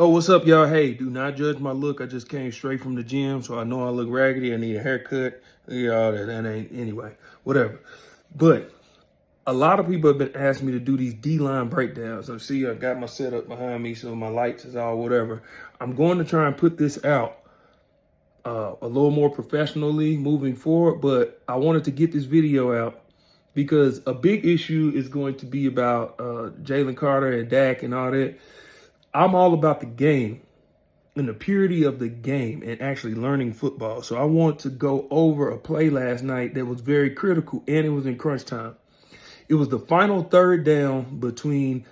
Oh, what's up, y'all? Hey, do not judge my look. I just came straight from the gym, so I know I look raggedy. I need a haircut. Yeah, all that ain't anyway. Whatever. But a lot of people have been asking me to do these D-line breakdowns. So see, I got my setup behind me, so my lights is all whatever. I'm going to try and put this out a little more professionally moving forward, but I wanted to get this video out because a big issue is going to be about Jalen Carter and Dak and all that. I'm all about the game and the purity of the game and actually learning football. So I want to go over a play last night that was very critical, and it was in crunch time. It was the final third down between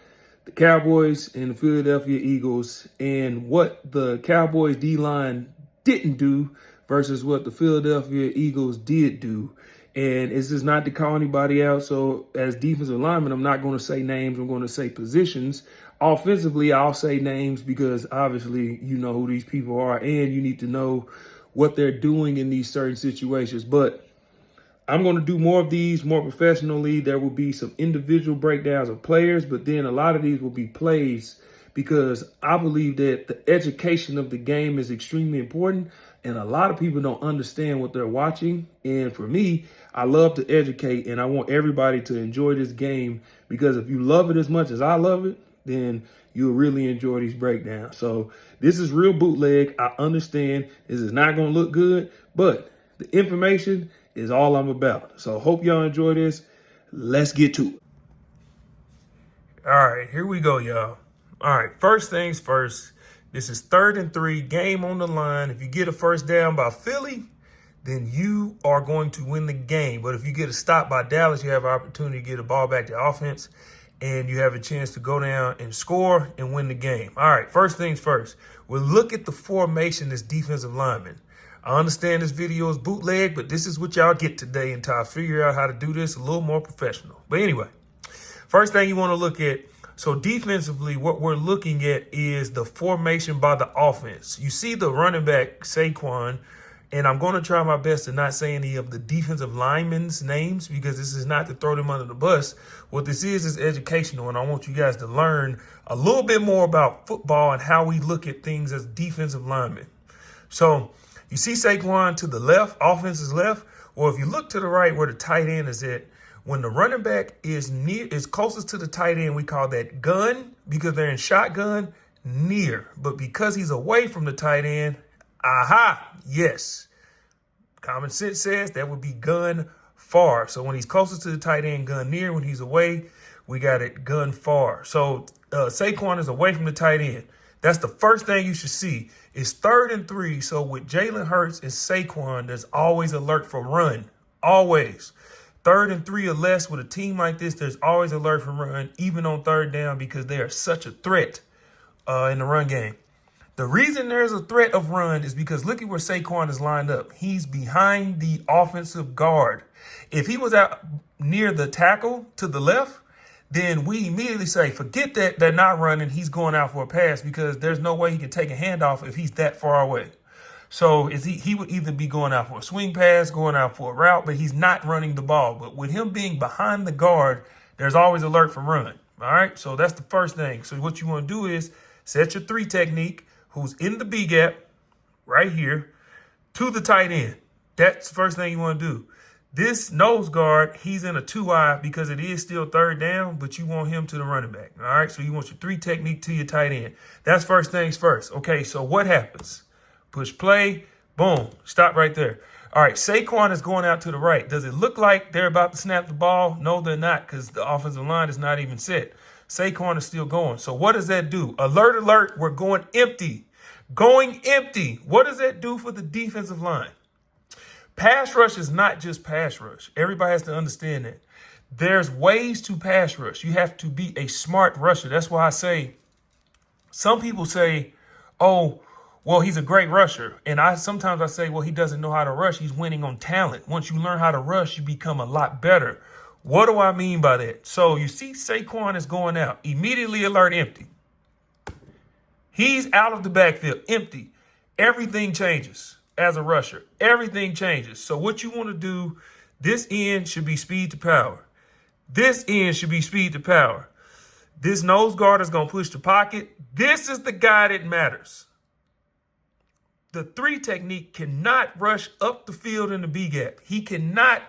the Cowboys and the Philadelphia Eagles, and what the Cowboys D-line didn't do versus what the Philadelphia Eagles did do. And it's just not to call anybody out. So as defensive lineman, I'm not going to say names. I'm going to say positions. Offensively, I'll say names because obviously you know who these people are and you need to know what they're doing in these certain situations. But I'm going to do more of these more professionally. There will be some individual breakdowns of players, but then a lot of these will be plays because I believe that the education of the game is extremely important, and a lot of people don't understand what they're watching. And for me, I love to educate, and I want everybody to enjoy this game because if you love it as much as I love it, then you'll really enjoy these breakdowns. So this is real bootleg. I understand this is not going to look good, but the information is all I'm about. So hope y'all enjoy this. Let's get to it. All right, here we go, y'all. All right, first things first. This is 3rd and 3, game on the line. If you get a first down by Philly, then you are going to win the game. But if you get a stop by Dallas, you have an opportunity to get a ball back to offense, and you have a chance to go down and score and win the game. All right, first things first. We'll look at the formation as defensive linemen. I understand this video is bootleg, but this is what y'all get today until I figure out how to do this a little more professional. But anyway, first thing you want to look at, so defensively, what we're looking at is the formation by the offense. You see the running back, Saquon, and I'm going to try my best to not say any of the defensive linemen's names because this is not to throw them under the bus. What this is educational, and I want you guys to learn a little bit more about football and how we look at things as defensive linemen. So you see Saquon to the left, offense is left. Well, if you look to the right where the tight end is at, when the running back is closest to the tight end, we call that gun because they're in shotgun, near. But because he's away from the tight end, yes. Common sense says that would be gun far. So when he's closest to the tight end, gun near. When he's away, we got it gun far. So Saquon is away from the tight end. That's the first thing you should see. It's 3rd and 3. So with Jalen Hurts and Saquon, there's always alert for run. Always. 3rd and 3 or less with a team like this, there's always alert for run, even on 3rd down, because they are such a threat in the run game. The reason there's a threat of run is because look at where Saquon is lined up. He's behind the offensive guard. If he was out near the tackle to the left, then we immediately say, forget that they're not running. He's going out for a pass because there's no way he can take a handoff if he's that far away. So he would either be going out for a swing pass, going out for a route, but he's not running the ball. But with him being behind the guard, there's always alert for run. All right, so that's the first thing. So what you want to do is set your 3 technique, who's in the B gap right here, to the tight end. That's the first thing you want to do. This nose guard, he's in a 2-eye because it is still 3rd down, but you want him to the running back. All right, so you want your 3 technique to your tight end. That's first things first. Okay, so what happens? Push play, boom, stop right there. All right, Saquon is going out to the right. Does it look like they're about to snap the ball? No, they're not because the offensive line is not even set. Saquon is still going. So what does that do? Alert, alert, we're going empty. Going empty. What does that do for the defensive line? Pass rush is not just pass rush. Everybody has to understand that. There's ways to pass rush. You have to be a smart rusher. That's why I say, some people say, oh, well, he's a great rusher. And sometimes I say, well, he doesn't know how to rush. He's winning on talent. Once you learn how to rush, you become a lot better. What do I mean by that? So you see Saquon is going out. Immediately alert, empty. He's out of the backfield, empty. Everything changes as a rusher. Everything changes. So what you want to do, this end should be speed to power. This end should be speed to power. This nose guard is going to push the pocket. This is the guy that matters. The 3 technique cannot rush up the field in the B gap. He cannot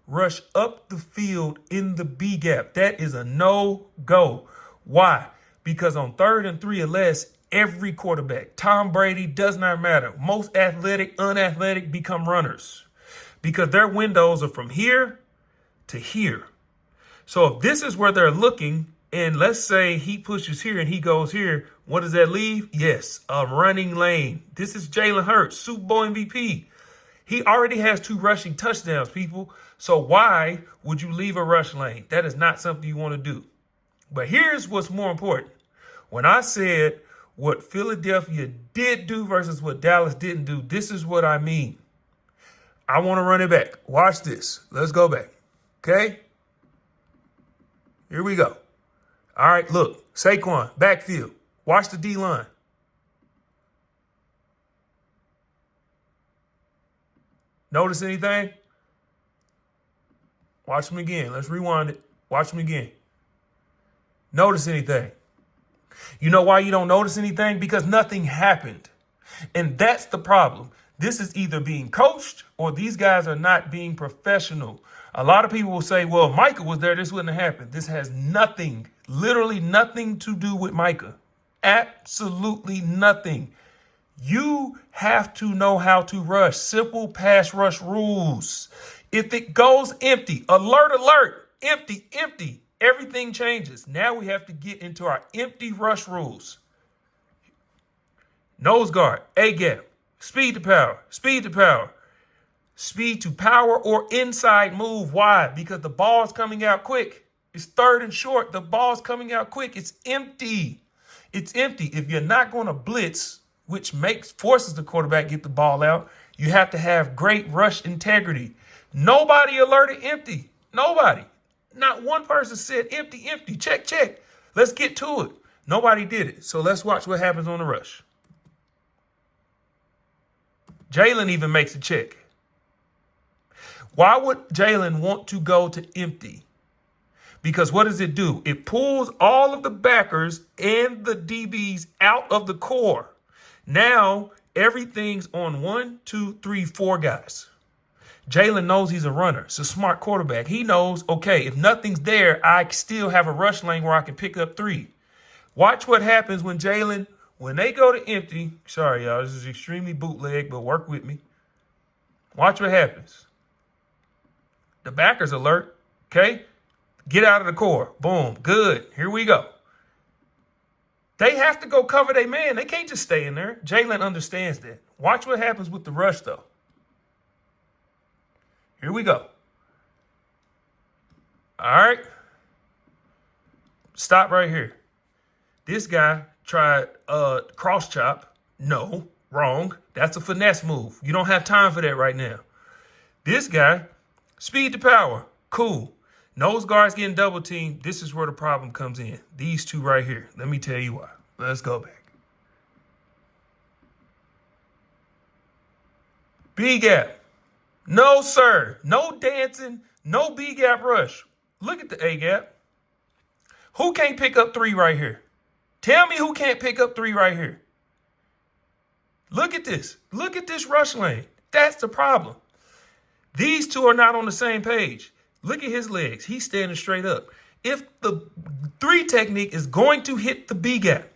rush up the field in the B gap. That is a no-go. Why? Because on 3rd and 3 or less, every quarterback, Tom Brady, does not matter. Most athletic, unathletic become runners because their windows are from here to here. So if this is where they're looking, and let's say he pushes here and he goes here, what does that leave? Yes, a running lane. This is Jalen Hurts, Super Bowl MVP. He already has 2 rushing touchdowns, people. So why would you leave a rush lane? That is not something you want to do. But here's what's more important. When I said what Philadelphia did do versus what Dallas didn't do, this is what I mean. I want to run it back. Watch this. Let's go back. Okay? Here we go. All right, look. Saquon, backfield. Watch the D-line. Notice anything? Watch them again. Let's rewind it. Watch them again. Notice anything? You know why you don't notice anything? Because nothing happened. And that's the problem. This is either being coached or these guys are not being professional. A lot of people will say, well, if Micah was there, this wouldn't have happened. This has nothing, literally nothing to do with Micah. Absolutely nothing. You have to know how to rush. Simple pass rush rules. If it goes empty, alert, alert, empty, empty, everything changes. Now we have to get into our empty rush rules. Nose guard, A gap, speed to power, speed to power, speed to power or inside move. Why? Because the ball's coming out quick. It's 3rd and short. The ball's coming out quick. It's empty. It's empty. If you're not going to blitz, which forces the quarterback get the ball out, you have to have great rush integrity. Nobody alerted empty. Nobody. Not one person said empty, empty. Check, check. Let's get to it. Nobody did it. So let's watch what happens on the rush. Jalen even makes a check. Why would Jalen want to go to empty? Because what does it do? It pulls all of the backers and the DBs out of the core. Now everything's on 1, 2, 3, 4 guys. Jalen knows he's a runner. It's a smart quarterback. He knows, okay, if nothing's there, I still have a rush lane where I can pick up 3. Watch what happens when they go to empty. Sorry, y'all, this is extremely bootleg, but work with me. Watch what happens. The backers alert, okay? Get out of the core. Boom, good. Here we go. They have to go cover their man. They can't just stay in there. Jalen understands that. Watch what happens with the rush, though. Here we go. All right. Stop right here. This guy tried cross chop. No, wrong. That's a finesse move. You don't have time for that right now. This guy, speed to power. Cool. Nose guards getting double teamed. This is where the problem comes in. These 2 right here. Let me tell you why. Let's go back. B gap. No, sir. No dancing. No B gap rush. Look at the A gap. Who can't pick up 3 right here? Tell me who can't pick up 3 right here. Look at this. Look at this rush lane. That's the problem. These 2 are not on the same page. Look at his legs. He's standing straight up. If the 3 technique is going to hit the B gap,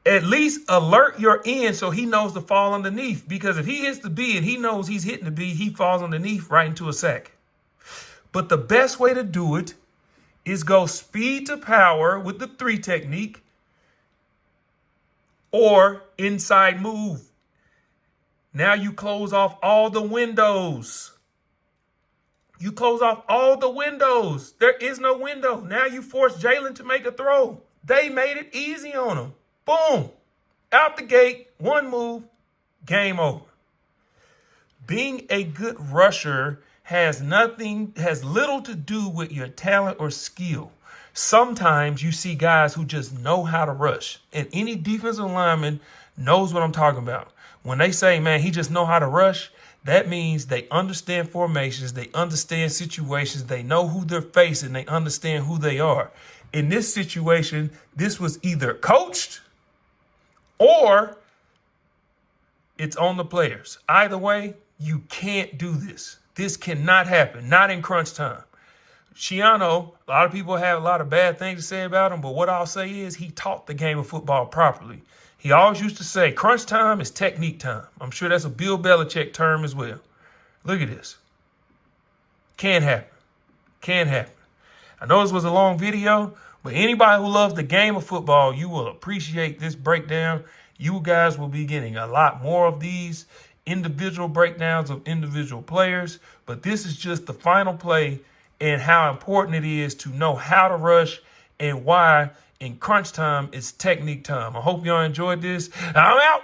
at least alert your end so he knows to fall underneath. Because if he hits the B and he knows he's hitting the B, he falls underneath right into a sack. But the best way to do it is go speed to power with the 3 technique or inside move. Now you close off all the windows. You close off all the windows. There is no window. Now you force Jalen to make a throw. They made it easy on him. Boom. Out the gate, 1 move, game over. Being a good rusher has little to do with your talent or skill. Sometimes you see guys who just know how to rush. And any defensive lineman knows what I'm talking about. When they say, man, he just know how to rush, that means they understand formations, they understand situations, they know who they're facing, they understand who they are. in this situation, this was either coached or it's on the players. Either way, you can't do this. This cannot happen, not in crunch time. Schiano, a lot of people have a lot of bad things to say about him, but what I'll say is he taught the game of football properly. He always used to say, crunch time is technique time. I'm sure that's a Bill Belichick term as well. Look at this. Can happen. Can happen. I know this was a long video, but anybody who loves the game of football, you will appreciate this breakdown. You guys will be getting a lot more of these individual breakdowns of individual players, but this is just the final play and how important it is to know how to rush and why in crunch time it's technique time. I hope y'all enjoyed this. I'm out.